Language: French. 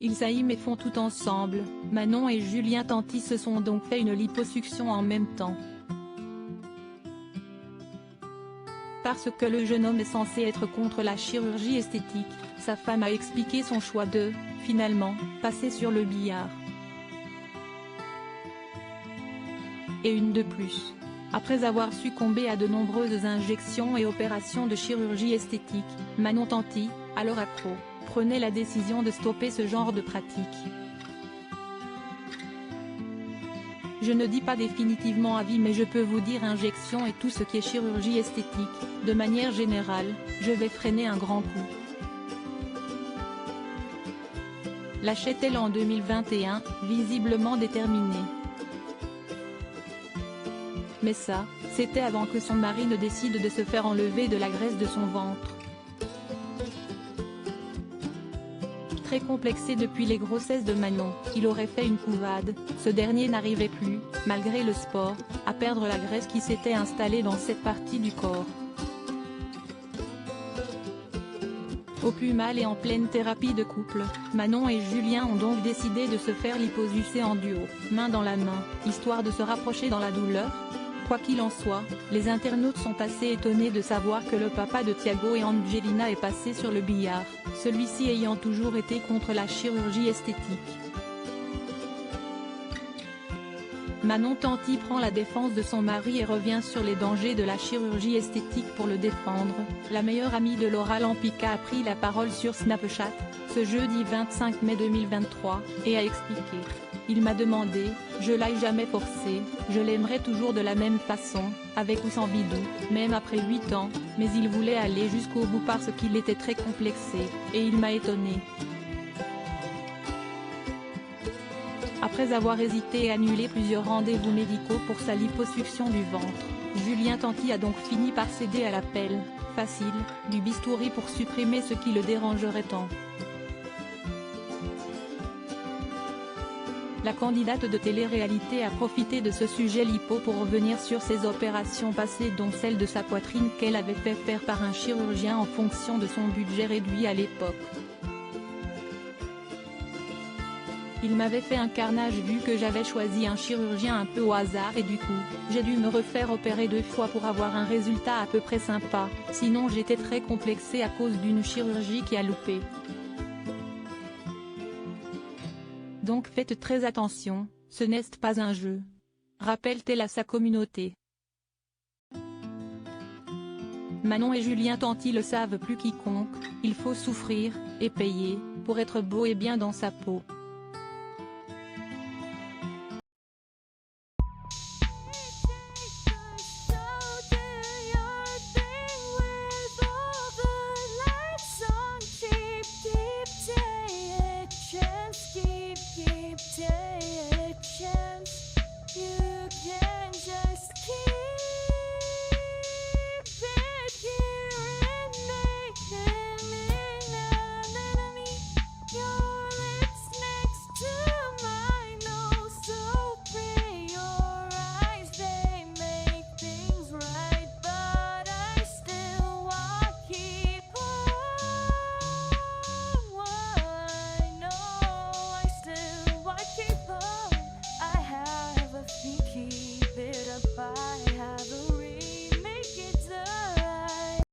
Ils s'aiment et font tout ensemble. Manon et Julien Tanti se sont donc fait une liposuction en même temps. Parce que le jeune homme est censé être contre la chirurgie esthétique, sa femme a expliqué son choix de, finalement, passer sur le billard. Et une de plus. Après avoir succombé à de nombreuses injections et opérations de chirurgie esthétique, Manon Tanti, alors accro, prenait la décision de stopper ce genre de pratique. Je ne dis pas définitivement à vie, mais je peux vous dire injection et tout ce qui est chirurgie esthétique, de manière générale, je vais freiner un grand coup. Lâchait-elle en 2021, visiblement déterminée. Mais ça, c'était avant que son mari ne décide de se faire enlever de la graisse de son ventre. Très complexé depuis les grossesses de Manon, il aurait fait une couvade, ce dernier n'arrivait plus, malgré le sport, à perdre la graisse qui s'était installée dans cette partie du corps. Au plus mal et en pleine thérapie de couple, Manon et Julien ont donc décidé de se faire liposucer en duo, main dans la main, histoire de se rapprocher dans la douleur. Quoi qu'il en soit, les internautes sont assez étonnés de savoir que le papa de Thiago et Angelina est passé sur le billard, celui-ci ayant toujours été contre la chirurgie esthétique. Manon Tanti prend la défense de son mari et revient sur les dangers de la chirurgie esthétique pour le défendre. La meilleure amie de Laura Lampika a pris la parole sur Snapchat, ce jeudi 25 mai 2023, et a expliqué. Il m'a demandé, je l'ai jamais forcé, je l'aimerais toujours de la même façon, avec ou sans bidou, même après 8 ans, mais il voulait aller jusqu'au bout parce qu'il était très complexé, et il m'a étonné. Après avoir hésité et annulé plusieurs rendez-vous médicaux pour sa liposuction du ventre, Julien Tanti a donc fini par céder à l'appel, facile, du bistouri pour supprimer ce qui le dérangerait tant. La candidate de télé-réalité a profité de ce sujet lipo pour revenir sur ses opérations passées, dont celle de sa poitrine qu'elle avait fait faire par un chirurgien en fonction de son budget réduit à l'époque. Il m'avait fait un carnage vu que j'avais choisi un chirurgien un peu au hasard et du coup, j'ai dû me refaire opérer 2 fois pour avoir un résultat à peu près sympa, sinon j'étais très complexée à cause d'une chirurgie qui a loupé. Donc faites très attention, ce n'est pas un jeu. Rappelle-t-elle à sa communauté. Manon et Julien Tanti le savent plus quiconque, il faut souffrir, et payer, pour être beau et bien dans sa peau.